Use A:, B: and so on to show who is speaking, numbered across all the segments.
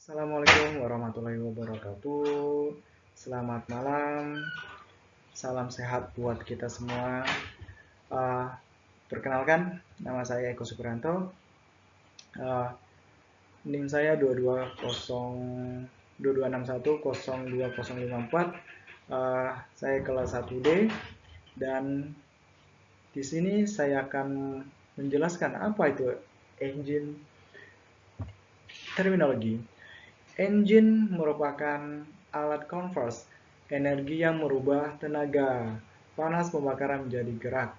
A: Assalamualaikum warahmatullahi wabarakatuh. Selamat malam, salam sehat buat kita semua. Uh, Perkenalkan, nama saya Eko Supriyanto. Uh, NIM saya 22610204. Saya kelas 1D dan di sini saya akan menjelaskan apa itu engine terminologi. Engine merupakan alat konvers energi yang merubah tenaga panas pembakaran menjadi gerak.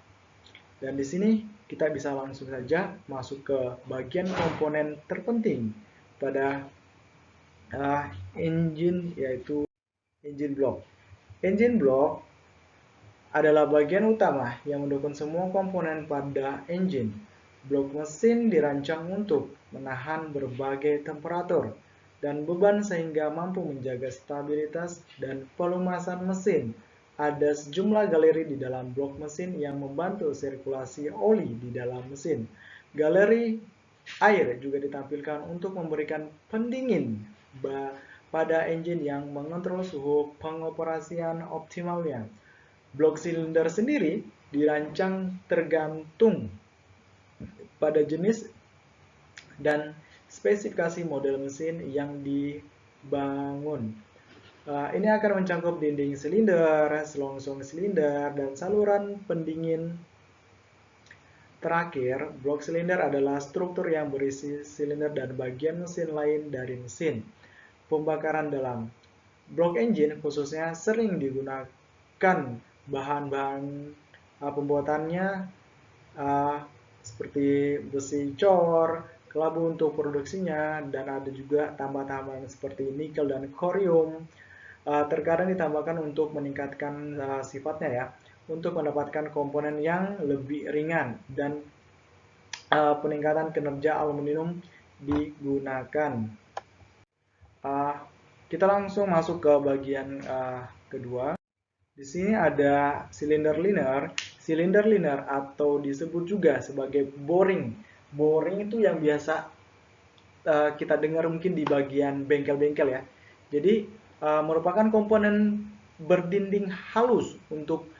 A: Dan di sini kita bisa langsung saja masuk ke bagian komponen terpenting pada engine, yaitu engine block. Engine block adalah bagian utama yang mendukung semua komponen pada engine. Blok mesin dirancang untuk menahan berbagai temperatur dan beban sehingga mampu menjaga stabilitas dan pelumasan mesin. Ada sejumlah galeri di dalam blok mesin yang membantu sirkulasi oli di dalam mesin. Galeri air juga ditampilkan untuk memberikan pendingin pada engine yang mengontrol suhu pengoperasian optimalnya. Blok silinder sendiri dirancang tergantung pada jenis dan spesifikasi model mesin yang dibangun. Ini akan mencakup dinding silinder, selongsong silinder, dan saluran pendingin. Terakhir, blok silinder adalah struktur yang berisi silinder dan bagian mesin lain dari mesin pembakaran dalam. Blok engine khususnya sering digunakan bahan-bahan pembuatannya seperti besi cor, kelabu untuk produksinya, dan ada juga tambah-tambahan seperti nikel dan korium. Terkadang ditambahkan untuk meningkatkan sifatnya ya, untuk mendapatkan komponen yang lebih ringan dan peningkatan kinerja aluminium digunakan. Kita langsung masuk ke bagian kedua. Di sini ada silinder linear. Silinder linear atau disebut juga sebagai boring. Boring itu yang biasa kita dengar mungkin di bagian bengkel-bengkel ya. Jadi merupakan komponen berdinding halus untuk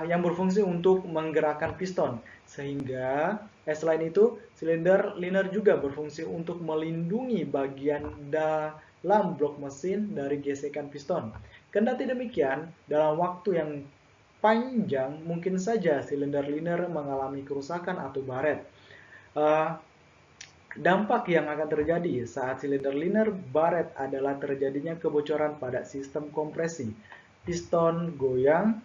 A: yang berfungsi untuk menggerakkan piston. Sehingga selain itu, silinder linear juga berfungsi untuk melindungi bagian dalam blok mesin dari gesekan piston. Kendati demikian, dalam waktu yang panjang mungkin saja silinder linear mengalami kerusakan atau baret. Dampak yang akan terjadi saat silinder linear baret adalah terjadinya kebocoran pada sistem kompresi. Piston goyang,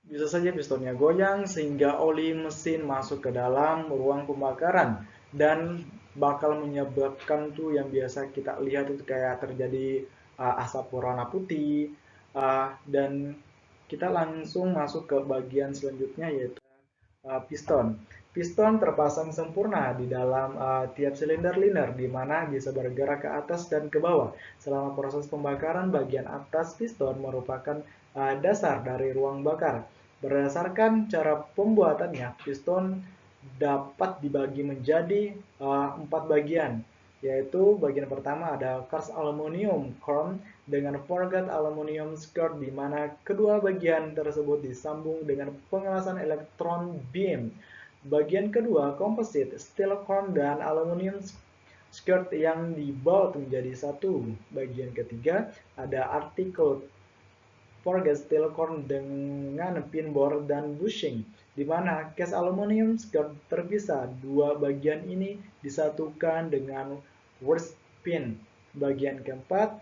A: bisa saja pistonnya goyang sehingga oli mesin masuk ke dalam ruang pembakaran dan bakal menyebabkan tuh yang biasa kita lihat itu kayak terjadi asap berwarna putih. Dan kita langsung masuk ke bagian selanjutnya, yaitu piston. Piston terpasang sempurna di dalam tiap silinder linear, di mana bisa bergerak ke atas dan ke bawah. Selama proses pembakaran, bagian atas piston merupakan dasar dari ruang bakar. Berdasarkan cara pembuatannya, piston dapat dibagi menjadi 4 bagian, yaitu bagian pertama ada cast aluminium core dengan forged aluminium skirt, di mana kedua bagian tersebut disambung dengan pengelasan elektron beam. Bagian kedua composite steel core dan aluminium skirt yang dibaut menjadi satu. Bagian ketiga ada article forged steel core dengan pinbore dan bushing, di mana cast aluminium skirt terpisah. Dua bagian ini disatukan dengan worst pin. Bagian keempat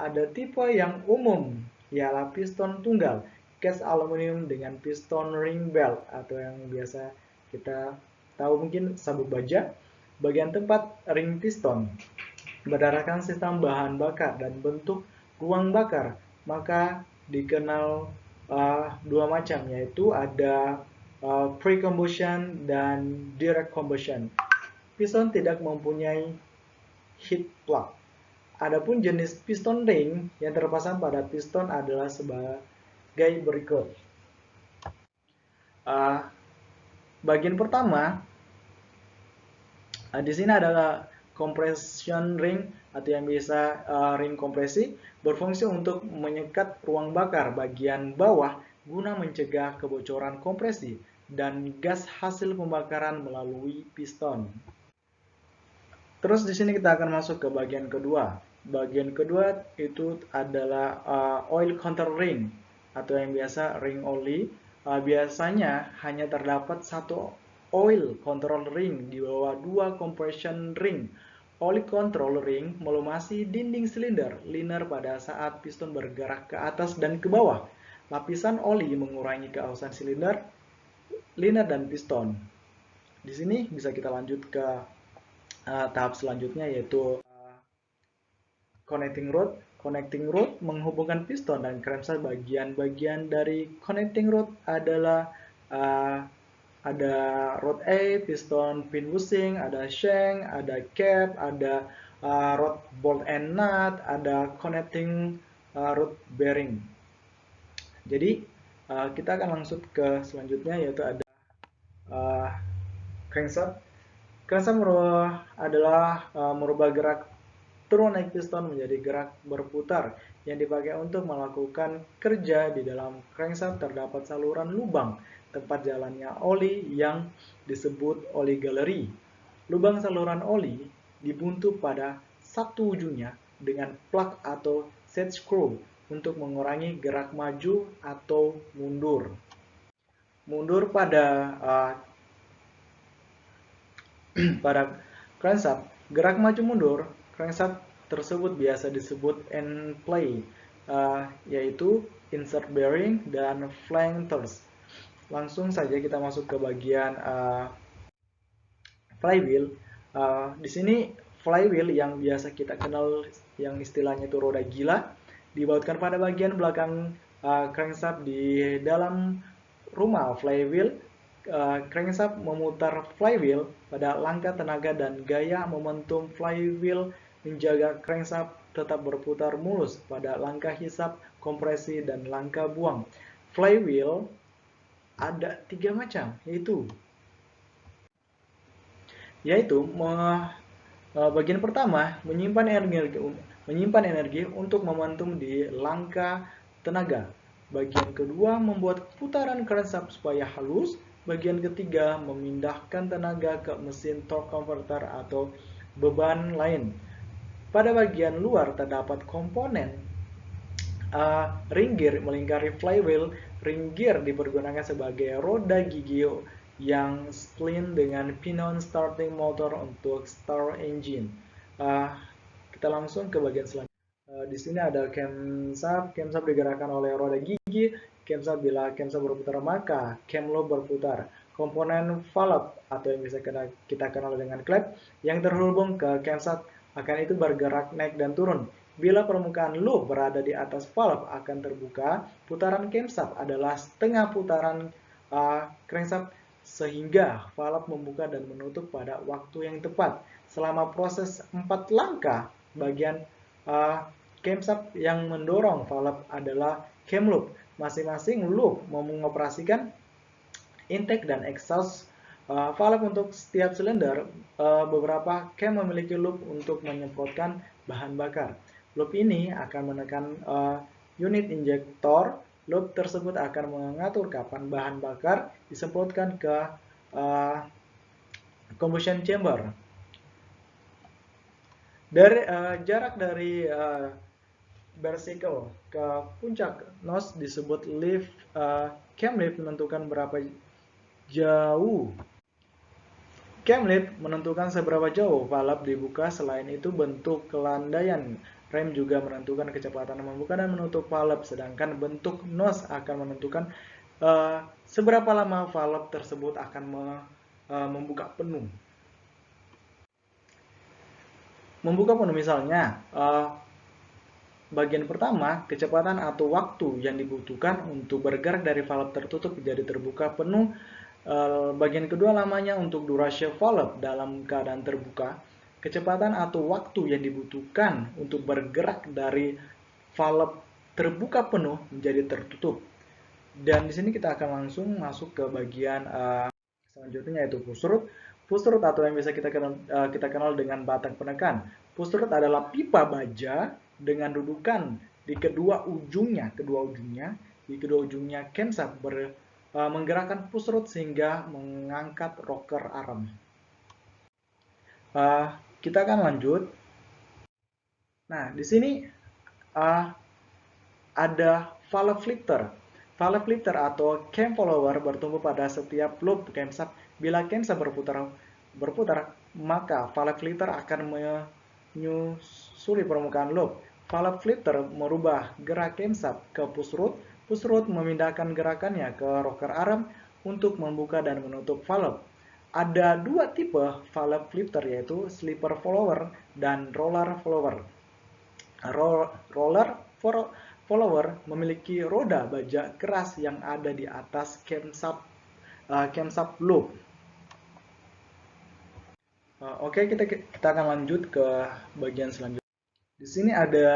A: ada tipe yang umum, ialah piston tunggal cast aluminium dengan piston ring belt atau yang biasa kita tahu mungkin sabuk baja. Bagian tempat ring piston berdasarkan sistem bahan bakar dan bentuk ruang bakar, maka dikenal dua macam, yaitu ada pre-combustion dan direct combustion. Piston tidak mempunyai heat plug. Adapun jenis piston ring yang terpasang pada piston adalah sebagai berikut. Bagian pertama, di sini adalah compression ring atau yang biasa ring kompresi berfungsi untuk menyekat ruang bakar bagian bawah guna mencegah kebocoran kompresi dan gas hasil pembakaran melalui piston. Terus di sini kita akan masuk ke bagian kedua. Bagian kedua itu adalah oil control ring atau yang biasa ring oli. Biasanya hanya terdapat satu oil control ring di bawah dua compression ring. Oil control ring melumasi dinding silinder liner pada saat piston bergerak ke atas dan ke bawah. Lapisan oli mengurangi keausan silinder, liner, dan piston. Di sini bisa kita lanjut ke tahap selanjutnya, yaitu connecting rod. Connecting rod menghubungkan piston dan crankshaft. Bagian-bagian dari connecting rod adalah ada rod A, piston pin bushing, ada shank, ada cap, ada rod bolt and nut, ada connecting rod bearing. Jadi kita akan langsung ke selanjutnya, yaitu ada crankshaft. Crankshaft adalah merubah gerak turun naik piston menjadi gerak berputar yang dipakai untuk melakukan kerja. Di dalam crankshaft terdapat saluran lubang tempat jalannya oli yang disebut oli gallery. Lubang saluran oli dibuntu pada satu ujungnya dengan plug atau set screw untuk mengurangi gerak maju atau mundur. Mundur pada crankshaft, gerak maju mundur crankshaft tersebut biasa disebut end play, yaitu insert bearing dan flank thrust. Langsung saja kita masuk ke bagian flywheel. Di sini flywheel yang biasa kita kenal yang istilahnya itu roda gila dibautkan pada bagian belakang crankshaft. Di dalam rumah flywheel, crankshaft memutar flywheel pada langkah tenaga dan gaya momentum flywheel menjaga crankshaft tetap berputar mulus pada langkah hisap, kompresi, dan langkah buang. Flywheel ada 3 macam, yaitu bagian pertama menyimpan energi untuk momentum di langkah tenaga. Bagian kedua membuat putaran crankshaft supaya halus. Bagian ketiga memindahkan tenaga ke mesin torque converter atau beban lain. Pada bagian luar terdapat komponen ring gear melingkari flywheel. Ring gear dipergunakan sebagai roda gigi yang splint dengan pinion starting motor untuk start engine. Kita langsung ke bagian selanjutnya. Di sini ada camshaft. Camshaft digerakkan oleh roda gigi. Camshaft, bila camshaft berputar maka cam loop berputar. Komponen valve atau yang bisa kita kenal dengan klep yang terhubung ke camshaft akan itu bergerak naik dan turun. Bila permukaan loop berada di atas valve akan terbuka. Putaran camshaft adalah setengah putaran crankshaft sehingga valve membuka dan menutup pada waktu yang tepat. Selama proses 4 langkah, bagian camshaft yang mendorong valve adalah cam loop. Masing-masing loop mengoperasikan intake dan exhaust valve untuk setiap silinder. Beberapa cam memiliki loop untuk menyemprotkan bahan bakar. Loop ini akan menekan unit injektor. Loop tersebut akan mengatur kapan bahan bakar disemprotkan ke combustion chamber. Jarak dari vertical ke puncak nose disebut lift. Cam lift menentukan berapa jauh. Cam lift menentukan seberapa jauh valve dibuka. Selain itu, bentuk kelandaian rem juga menentukan kecepatan membuka dan menutup valve. Sedangkan bentuk nose akan menentukan seberapa lama valve tersebut akan membuka penuh. Membuka penuh misalnya, bagian pertama, kecepatan atau waktu yang dibutuhkan untuk bergerak dari valve tertutup jadi terbuka penuh. Bagian kedua lamanya untuk durasi valve dalam keadaan terbuka. Kecepatan atau waktu yang dibutuhkan untuk bergerak dari valve terbuka penuh menjadi tertutup. Dan di sini kita akan langsung masuk ke bagian selanjutnya, yaitu push rod. Push rod atau yang bisa kita kenal dengan batang penekan. Push rod adalah pipa baja dengan dudukan di kedua ujungnya camshaft menggerakkan push rod sehingga mengangkat rocker arm. Kita akan lanjut. Nah, di sini ada valve lifter. Valve lifter atau cam follower bertumbuh pada setiap loop camshaft. Bila camshaft berputar, maka valve lifter akan menyusuri permukaan loop. Valve lifter merubah gerak camshaft ke push rod. Push rod memindahkan gerakannya ke rocker arm untuk membuka dan menutup valve. Ada dua tipe valve lifter, yaitu slipper follower dan roller follower. Roller follower memiliki roda baja keras yang ada di atas camshaft loop. Oke, kita akan lanjut ke bagian selanjutnya. Di sini ada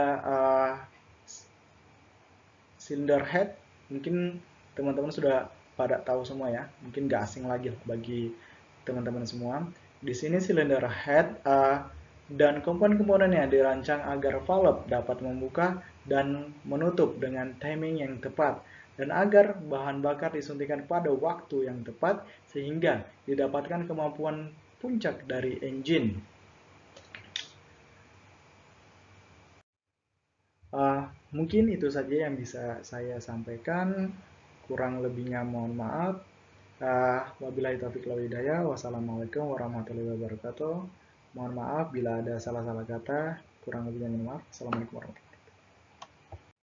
A: cylinder head. Mungkin teman-teman sudah pada tahu semua ya. Mungkin nggak asing lagi bagi teman-teman semua. Di sini cylinder head dan komponen-komponennya dirancang agar valve dapat membuka dan menutup dengan timing yang tepat, dan agar bahan bakar disuntikan pada waktu yang tepat sehingga didapatkan kemampuan puncak dari engine. Mungkin itu saja yang bisa saya sampaikan. Kurang lebihnya mohon maaf. Wabillahi taufiq wal hidayah. Wassalamualaikum warahmatullahi wabarakatuh. Mohon maaf bila ada salah-salah kata. Kurang lebihnya mohon maaf. Assalamualaikum warahmatullahi wabarakatuh.